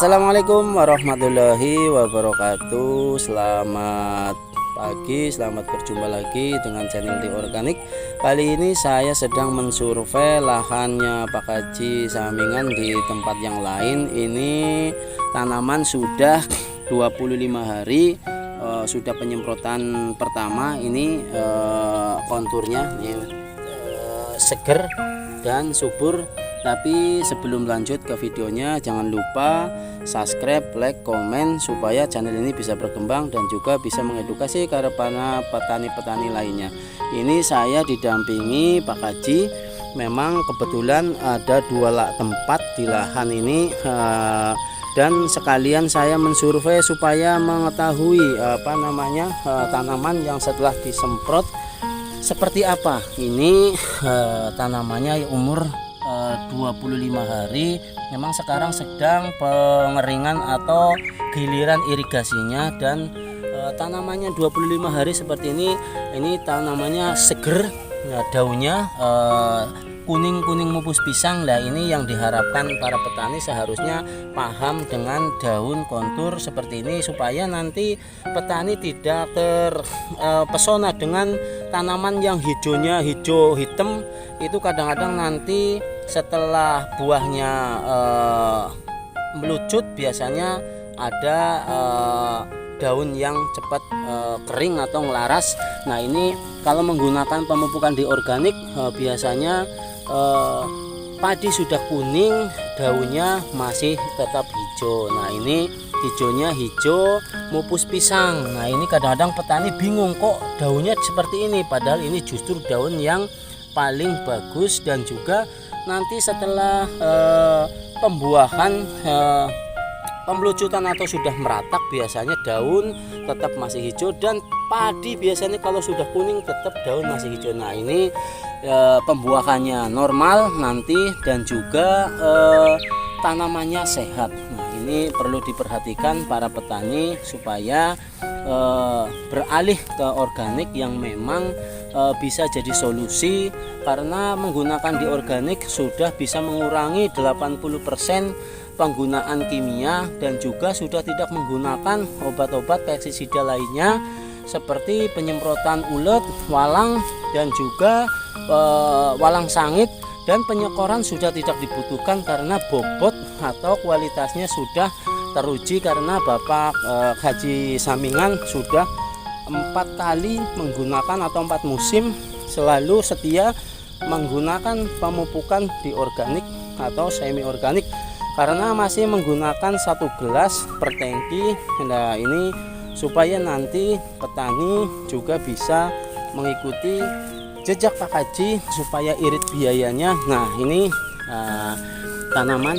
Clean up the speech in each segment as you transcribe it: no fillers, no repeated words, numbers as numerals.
Assalamualaikum warahmatullahi wabarakatuh. Selamat pagi, selamat berjumpa lagi dengan channel di Organik. Kali ini saya sedang mensurvei lahannya Pak Haji Samingan di tempat yang lain. Ini tanaman sudah 25 hari, sudah penyemprotan pertama. Ini konturnya ini, seger dan subur. Tapi sebelum lanjut ke videonya, jangan lupa subscribe, like, komen supaya channel ini bisa berkembang dan juga bisa mengedukasi para petani-petani lainnya. Ini saya didampingi Pak Haji. Memang kebetulan ada dua tempat di lahan ini, dan sekalian saya mensurvei supaya mengetahui tanaman yang setelah disemprot seperti apa. Ini tanamannya umur 25 hari. Memang sekarang sedang pengeringan atau giliran irigasinya, dan tanamannya 25 hari seperti ini. Ini tanamannya seger, daunnya kuning-kuning mupus pisang. Nah, ini yang diharapkan para petani seharusnya paham dengan daun kontur seperti ini supaya nanti petani tidak terpesona dengan tanaman yang hijaunya hijau hitam. Itu kadang-kadang nanti setelah buahnya melucut biasanya ada daun yang cepat kering atau ngelaras. Nah, ini kalau menggunakan pemupukan di organik, biasanya padi sudah kuning, daunnya masih tetap hijau. Nah, ini hijaunya hijau mupus pisang. Nah, ini kadang-kadang petani bingung kok daunnya seperti ini, padahal ini justru daun yang paling bagus. Dan juga nanti setelah pembuahan, pemlucutan atau sudah meratak, biasanya daun tetap masih hijau, dan padi biasanya kalau sudah kuning tetap daun masih hijau. Nah, ini pembuahannya normal nanti, dan juga tanamannya sehat. Nah, ini perlu diperhatikan para petani supaya beralih ke organik yang memang bisa jadi solusi, karena menggunakan di organik sudah bisa mengurangi 80% penggunaan kimia, dan juga sudah tidak menggunakan obat-obat pestisida lainnya seperti penyemprotan ulet, walang, dan juga walang sangit, dan penyekoran sudah tidak dibutuhkan karena bobot atau kualitasnya sudah teruji, karena Bapak Haji Samingan sudah 4 kali menggunakan atau 4 musim selalu setia menggunakan pemupukan di organik atau semi organik, karena masih menggunakan 1 gelas per tangki. Nah, ini supaya nanti petani juga bisa mengikuti jejak Pak Haji supaya irit biayanya. Nah, ini tanaman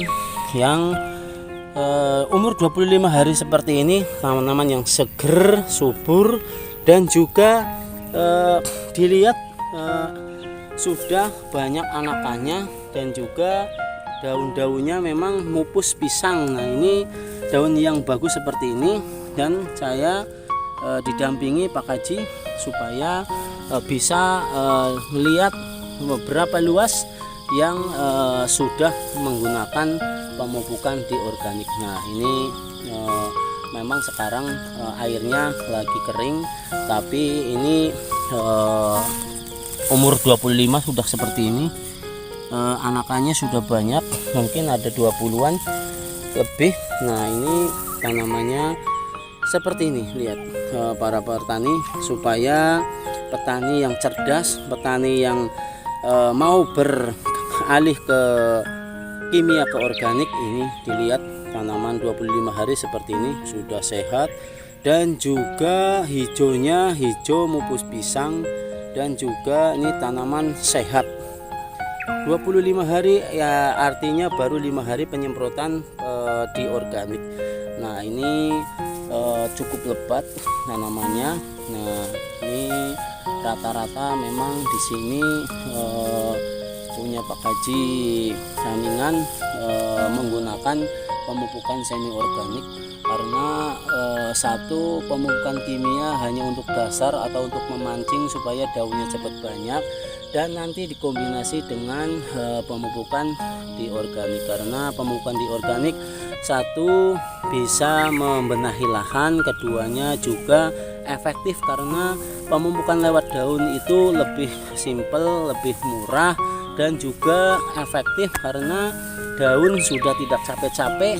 yang umur 25 hari seperti ini, tanaman yang seger, subur, dan juga dilihat sudah banyak anakannya, dan juga daun-daunnya memang mupus pisang. Nah, ini daun yang bagus seperti ini, dan saya didampingi Pak Haji supaya bisa melihat beberapa luas yang sudah menggunakan pemupukan di organik. Nah, ini memang sekarang airnya lagi kering, tapi ini umur 25 sudah seperti ini. Anakannya sudah banyak, mungkin ada 20-an lebih. Nah, ini tanamannya seperti ini. Lihat para petani, supaya petani yang cerdas, petani yang mau beralih ke kimia ke organik, ini dilihat tanaman 25 hari seperti ini sudah sehat, dan juga hijaunya hijau mupus pisang, dan juga ini tanaman sehat. 25 hari ya artinya baru 5 hari penyemprotan di organik. Nah, ini cukup lebat tanamannya. Nah, ini rata-rata memang di sini punya Pak Haji Samingan menggunakan pemupukan semi organik karena satu, pemupukan kimia hanya untuk dasar atau untuk memancing supaya daunnya cepat banyak, dan nanti dikombinasi dengan pemupukan di organik karena pemupukan di organik satu bisa membenahi lahan, keduanya juga efektif karena pemupukan lewat daun itu lebih simpel, lebih murah, dan juga efektif karena daun sudah tidak capek-capek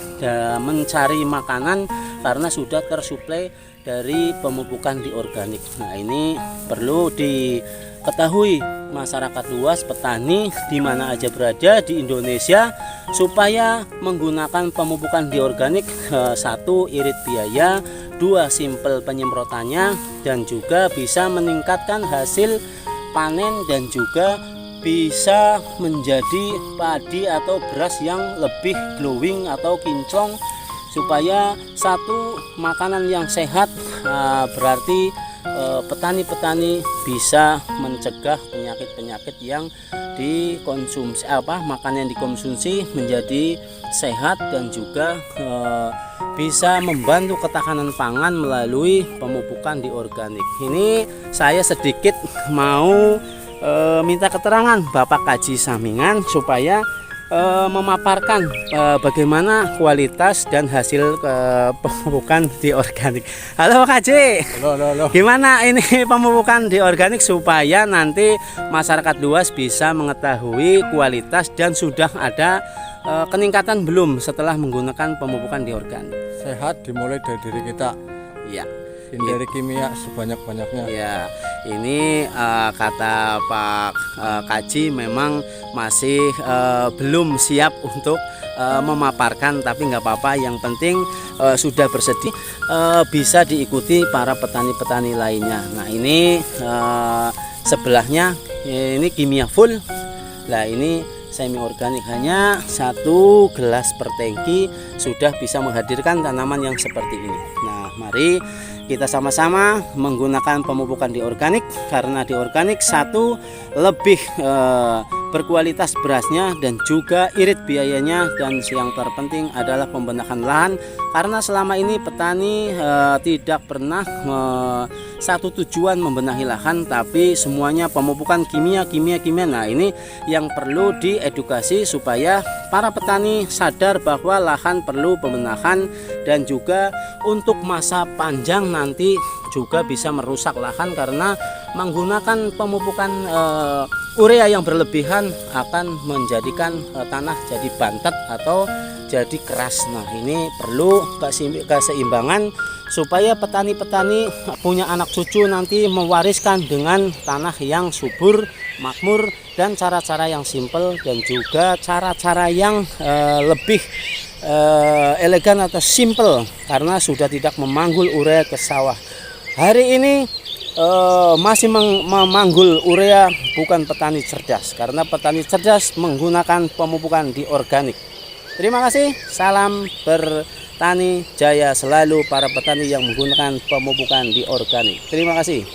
mencari makanan karena sudah tersuplai dari pemupukan di organik. Nah, ini perlu diketahui masyarakat luas, petani di mana aja berada di Indonesia, supaya menggunakan pemupukan di organik, satu, irit biaya, dua, simpel penyemprotannya, dan juga bisa meningkatkan hasil panen dan juga bisa menjadi padi atau beras yang lebih glowing atau kinclong, supaya satu, makanan yang sehat, berarti petani-petani bisa mencegah penyakit-penyakit yang dikonsumsi, makanan yang dikonsumsi menjadi sehat, dan juga bisa membantu ketahanan pangan melalui pemupukan di organik. Ini saya sedikit mau minta keterangan Bapak Kaji Samingan supaya memaparkan bagaimana kualitas dan hasil pemupukan di organik. Halo Pak Kaji. Halo. Gimana ini pemupukan di organik supaya nanti masyarakat luas bisa mengetahui kualitas dan sudah ada peningkatan belum setelah menggunakan pemupukan di organik? Sehat dimulai dari diri kita. Ya. Hindari kimia sebanyak-banyaknya. Ya, ini kata Pak Kaji memang masih belum siap untuk memaparkan, tapi nggak apa-apa. Yang penting sudah bersedia, bisa diikuti para petani-petani lainnya. Nah, ini sebelahnya ini kimia full. Nah, ini semi organik, hanya 1 gelas per tangki sudah bisa menghadirkan tanaman yang seperti ini. Nah, mari kita sama-sama menggunakan pemupukan di organik karena di organik satu, lebih berkualitas berasnya dan juga irit biayanya, dan yang terpenting adalah pembenahan lahan karena selama ini petani tidak pernah satu tujuan membenahi lahan, tapi semuanya pemupukan kimia. Nah, ini yang perlu diedukasi supaya para petani sadar bahwa lahan perlu pembenahan, dan juga untuk masa panjang nanti juga bisa merusak lahan karena menggunakan pemupukan urea yang berlebihan akan menjadikan tanah jadi bantet atau jadi keras. Nah, ini perlu keseimbangan supaya petani-petani punya anak cucu nanti mewariskan dengan tanah yang subur, makmur, dan cara-cara yang simpel, dan juga cara-cara yang lebih elegan atau simpel karena sudah tidak memanggul urea ke sawah. Hari ini masih memanggul urea bukan petani cerdas, karena petani cerdas menggunakan pemupukan di organik. Terima kasih, salam bertani jaya selalu para petani yang menggunakan pemupukan di organik. Terima kasih.